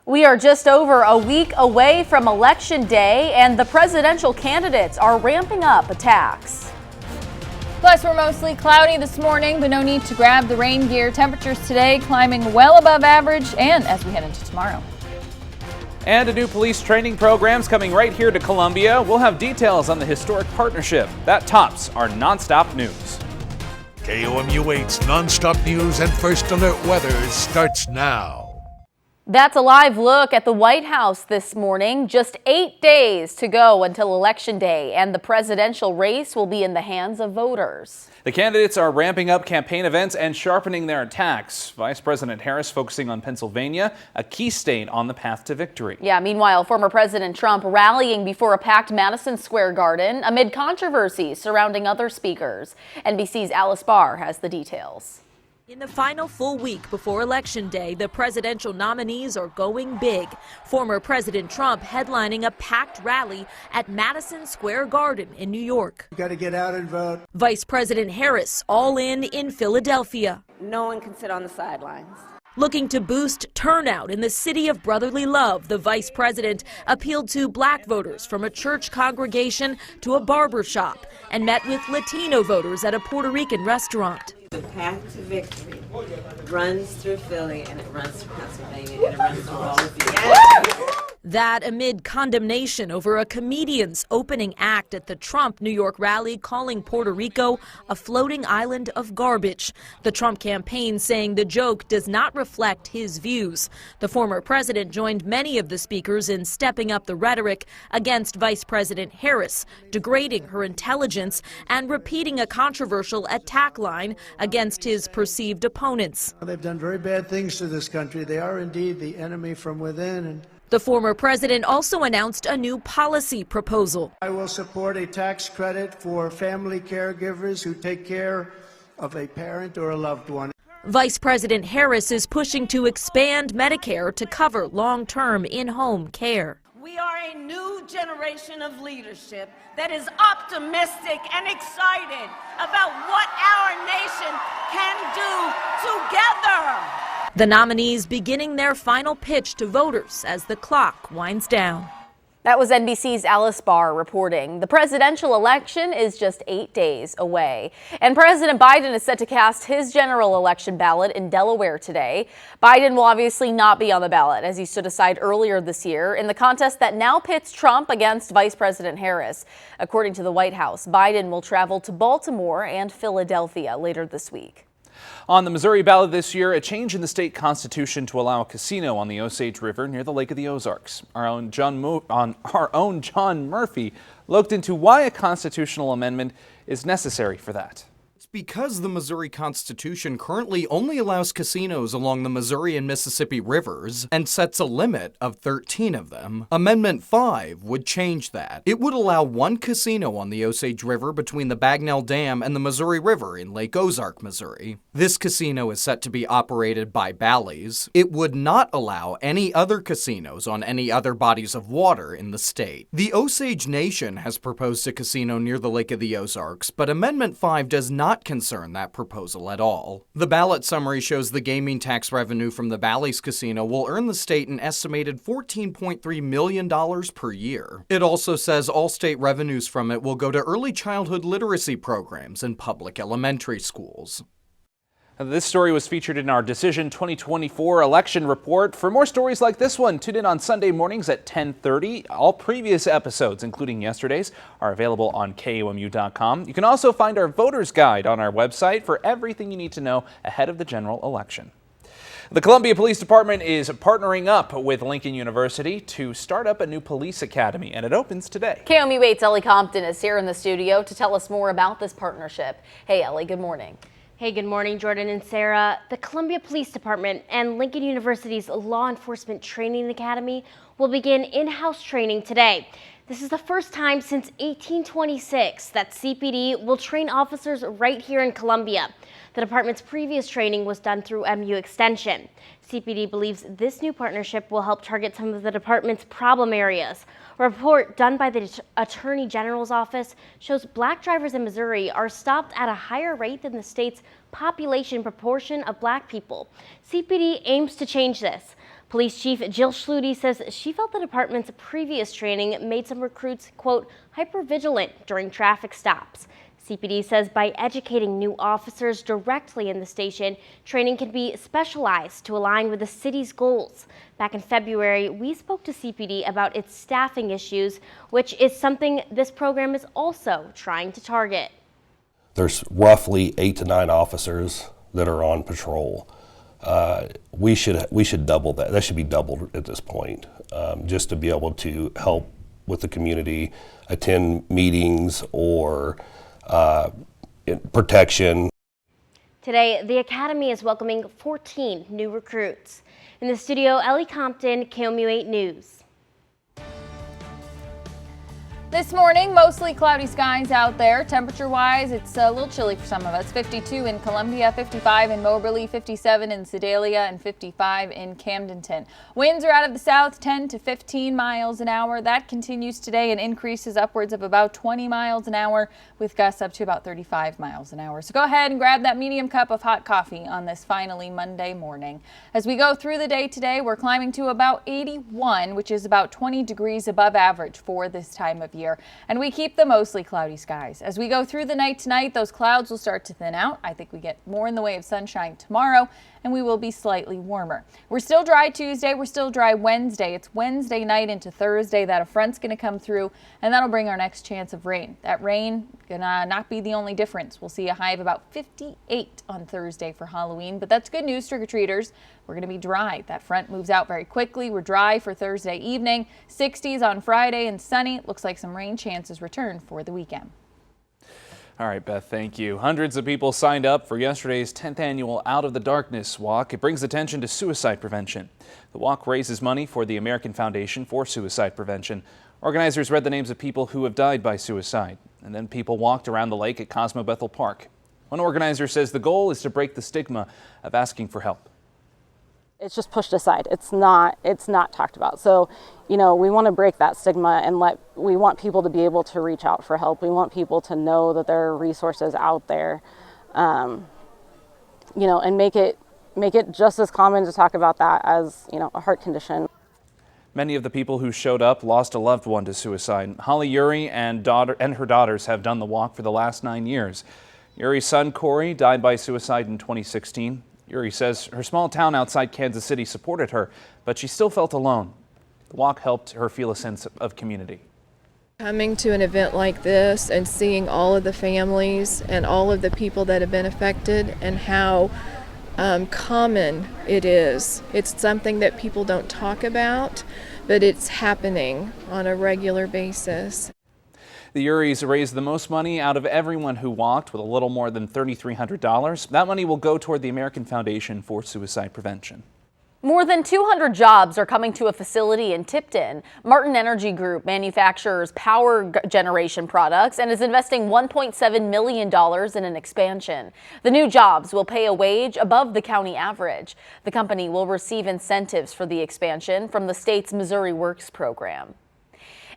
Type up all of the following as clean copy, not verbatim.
We are just over a week away from Election Day, and the presidential candidates are ramping up attacks. Plus, we're mostly cloudy this morning, but no need to grab the rain gear. Temperatures today climbing well above average, and as we head into tomorrow. And a new police training program's coming right here to Columbia. We'll have details on the historic partnership. That tops our nonstop news. KOMU 8's nonstop news and first alert weather starts now. That's a live look at the White House this morning. Just 8 days to go until Election Day, and the presidential race will be in the hands of voters. The candidates are ramping up campaign events and sharpening their attacks. Vice President Harris focusing on Pennsylvania, a key state on the path to victory. Yeah, meanwhile, former President Trump rallying before a packed Madison Square Garden amid controversy surrounding other speakers. NBC's Alice Barr has the details. In the final full week before Election Day, the presidential nominees are going big. Former President Trump headlining a packed rally at Madison Square Garden in New York. You got to get out and vote. Vice President Harris all in Philadelphia. No one can sit on the sidelines. Looking to boost turnout in the city of brotherly love, the vice president appealed to black voters from a church congregation to a barber shop and met with Latino voters at a Puerto Rican restaurant. The path to victory runs through Philly, and it runs through Pennsylvania, and it runs through all of you. Yes. That amid condemnation over a comedian's opening act at the Trump New York rally calling Puerto Rico a floating island of garbage. The Trump campaign saying the joke does not reflect his views. The former president joined many of the speakers in stepping up the rhetoric against Vice President Harris, degrading her intelligence and repeating a controversial attack line against his perceived opponents. They've done very bad things to this country. They are indeed the enemy from within. And the former president also announced a new policy proposal. I will support a tax credit for family caregivers who take care of a parent or a loved one. Vice President Harris is pushing to expand Medicare to cover long-term in-home care. We are a new generation of leadership that is optimistic and excited about what our nation can do together. The nominees beginning their final pitch to voters as the clock winds down. That was NBC's Alice Barr reporting. The presidential election is just 8 days away, and President Biden is set to cast his general election ballot in Delaware today. Biden will obviously not be on the ballot, as he stood aside earlier this year in the contest that now pits Trump against Vice President Harris. According to the White House, Biden will travel to Baltimore and Philadelphia later this week. On the Missouri ballot this year, a change in the state constitution to allow a casino on the Osage River near the Lake of the Ozarks. Our own John Murphy looked into why a constitutional amendment is necessary for that. It's because the Missouri Constitution currently only allows casinos along the Missouri and Mississippi rivers and sets a limit of 13 of them. Amendment 5 would change that. It would allow one casino on the Osage River between the Bagnell Dam and the Missouri River in Lake Ozark, Missouri. This casino is set to be operated by Bally's. It would not allow any other casinos on any other bodies of water in the state. The Osage Nation has proposed a casino near the Lake of the Ozarks, but Amendment 5 does not concern that proposal at all. The ballot summary shows the gaming tax revenue from the Bally's Casino will earn the state an estimated $14.3 million per year. It also says all state revenues from it will go to early childhood literacy programs in public elementary schools. This story was featured in our Decision 2024 election report. For more stories like this one, tune in on Sunday mornings at 10:30. All previous episodes, including yesterday's, are available on KOMU.com. You can also find our voter's guide on our website for everything you need to know ahead of the general election. The Columbia Police Department is partnering up with Lincoln University to start up a new police academy, and it opens today. KOMU 8's Ellie Compton is here in the studio to tell us more about this partnership. Hey, Ellie, good morning. Hey, good morning, Jordan and Sarah. The Columbia Police Department and Lincoln University's Law Enforcement Training Academy will begin in-house training today. This is the first time since 1826 that CPD will train officers right here in Columbia. The department's previous training was done through MU Extension. CPD believes this new partnership will help target some of the department's problem areas. A report done by the Attorney General's office shows black drivers in Missouri are stopped at a higher rate than the state's population proportion of black people. CPD aims to change this. Police Chief Jill Schluty says she felt the department's previous training made some recruits, quote, hypervigilant during traffic stops. CPD says by educating new officers directly in the station, training can be specialized to align with the city's goals. Back in February, we spoke to CPD about its staffing issues, which is something this program is also trying to target. There's roughly 8 to 9 officers that are on patrol. We should double that. That should be doubled at this point, just to be able to help with the community, attend meetings or protection. Today, the Academy is welcoming 14 new recruits. In the studio, Ellie Compton, KOMU 8 News. This morning, mostly cloudy skies out there. Temperature-wise, it's a little chilly for some of us. 52 in Columbia, 55 in Moberly, 57 in Sedalia, and 55 in Camdenton. Winds are out of the south, 10 to 15 miles an hour. That continues today and increases upwards of about 20 miles an hour with gusts up to about 35 miles an hour. So go ahead and grab that medium cup of hot coffee on this finally Monday morning. As we go through the day today, we're climbing to about 81, which is about 20 degrees above average for this time of year. And we keep the mostly cloudy skies. As we go through the night tonight, those clouds will start to thin out. I think we get more in the way of sunshine tomorrow, and we will be slightly warmer. We're still dry Tuesday. We're still dry Wednesday. It's Wednesday night into Thursday that a front's going to come through, and that'll bring our next chance of rain. That rain gonna not be the only difference. We'll see a high of about 58 on Thursday for Halloween, but that's good news, trick-or-treaters. We're going to be dry. That front moves out very quickly. We're dry for Thursday evening. 60s on Friday and sunny. Looks like some rain chances return for the weekend. All right, Beth, thank you. Hundreds of people signed up for yesterday's 10th annual Out of the Darkness Walk. It brings attention to suicide prevention. The walk raises money for the American Foundation for Suicide Prevention. Organizers read the names of people who have died by suicide, and then people walked around the lake at Cosmo Bethel Park. One organizer says the goal is to break the stigma of asking for help. It's just pushed aside. It's not talked about. So, we want to break that stigma and we want people to be able to reach out for help. We want people to know that there are resources out there, and make it just as common to talk about that as, a heart condition. Many of the people who showed up lost a loved one to suicide. Holly Uri and her daughters have done the walk for the last 9 years. Uri's son, Corey, died by suicide in 2016. Uri says her small town outside Kansas City supported her, but she still felt alone. The walk helped her feel a sense of community. Coming to an event like this and seeing all of the families and all of the people that have been affected and how common it is. It's something that people don't talk about, but it's happening on a regular basis. The Uris raised the most money out of everyone who walked, with a little more than $3,300. That money will go toward the American Foundation for Suicide Prevention. More than 200 jobs are coming to a facility in Tipton. Martin Energy Group manufactures power generation products and is investing $1.7 million in an expansion. The new jobs will pay a wage above the county average. The company will receive incentives for the expansion from the state's Missouri Works program.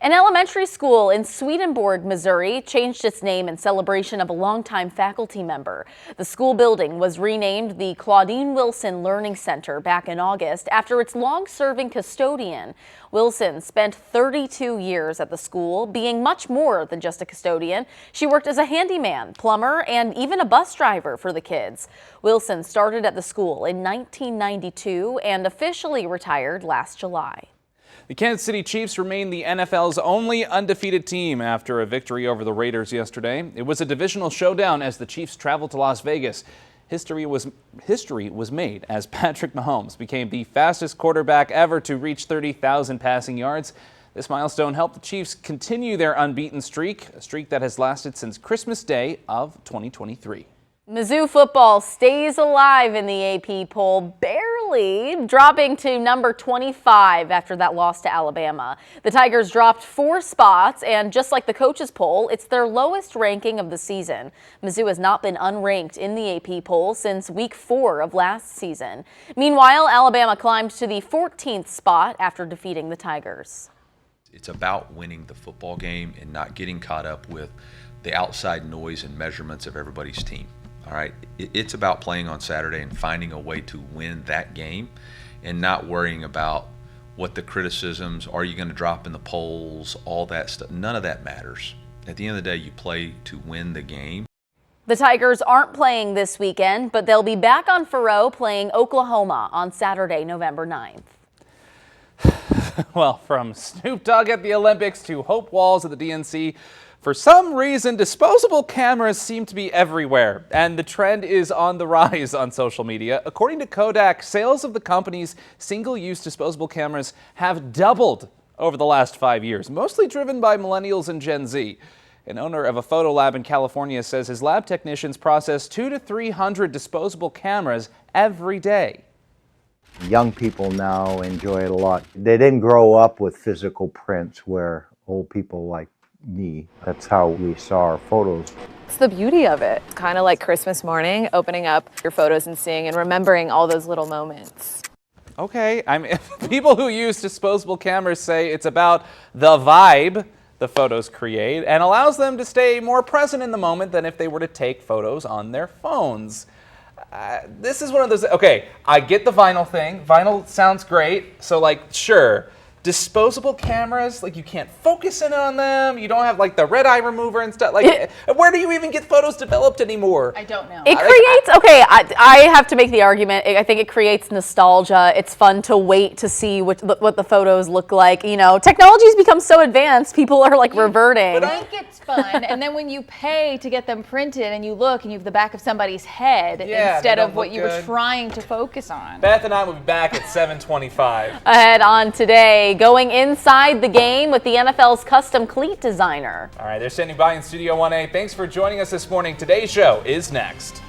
An elementary school in Swedenborg, Missouri changed its name in celebration of a longtime faculty member. The school building was renamed the Claudine Wilson Learning Center back in August after its long-serving custodian. Wilson spent 32 years at the school, being much more than just a custodian. She worked as a handyman, plumber, and even a bus driver for the kids. Wilson started at the school in 1992 and officially retired last July. The Kansas City Chiefs remain the NFL's only undefeated team after a victory over the Raiders yesterday. It was a divisional showdown as the Chiefs traveled to Las Vegas. History was made as Patrick Mahomes became the fastest quarterback ever to reach 30,000 passing yards. This milestone helped the Chiefs continue their unbeaten streak, a streak that has lasted since Christmas Day of 2023. Mizzou football stays alive in the AP poll, barely, dropping to number 25 after that loss to Alabama. The Tigers dropped 4 spots, and just like the coaches poll, it's their lowest ranking of the season. Mizzou has not been unranked in the AP poll since week 4 of last season. Meanwhile, Alabama climbed to the 14th spot after defeating the Tigers. It's about winning the football game and not getting caught up with the outside noise and measurements of everybody's team. All right, it's about playing on Saturday and finding a way to win that game. and not worrying about what the criticisms, are you going to drop in the polls, all that stuff. None of that matters. At the end of the day, you play to win the game. The Tigers aren't playing this weekend, but they'll be back on Faurot playing Oklahoma on Saturday, November 9th. Well, from Snoop Dogg at the Olympics to Hope Walls at the DNC, for some reason, disposable cameras seem to be everywhere, and the trend is on the rise on social media. According to Kodak, sales of the company's single-use disposable cameras have doubled over the last 5 years, mostly driven by millennials and Gen Z. An owner of a photo lab in California says his lab technicians process 200 to 300 disposable cameras every day. Young people now enjoy it a lot. They didn't grow up with physical prints where old people like me, that's how we saw our photos. It's the beauty of it. It's kind of like Christmas morning, opening up your photos and seeing and remembering all those little moments. Okay, people who use disposable cameras say it's about the vibe the photos create and allows them to stay more present in the moment than if they were to take photos on their phones. This is one of those, okay, I get the vinyl thing. Vinyl sounds great. So like, sure, disposable cameras, like you can't focus in on them. You don't have like the red eye remover and stuff. Like, where do you even get photos developed anymore? I don't know. It creates, okay, I have to make the argument. I think it creates nostalgia. It's fun to wait to see what the photos look like. You know, technology's become so advanced, people are like reverting. I think it's fun, and then when you pay to get them printed and you look and you have the back of somebody's head instead of what you were trying to focus on. Beth and I will be back at 7:25. Ahead on today, going inside the game with the NFL's custom cleat designer. All right, they're standing by in Studio 1A. Thanks for joining us this morning. Today's show is next.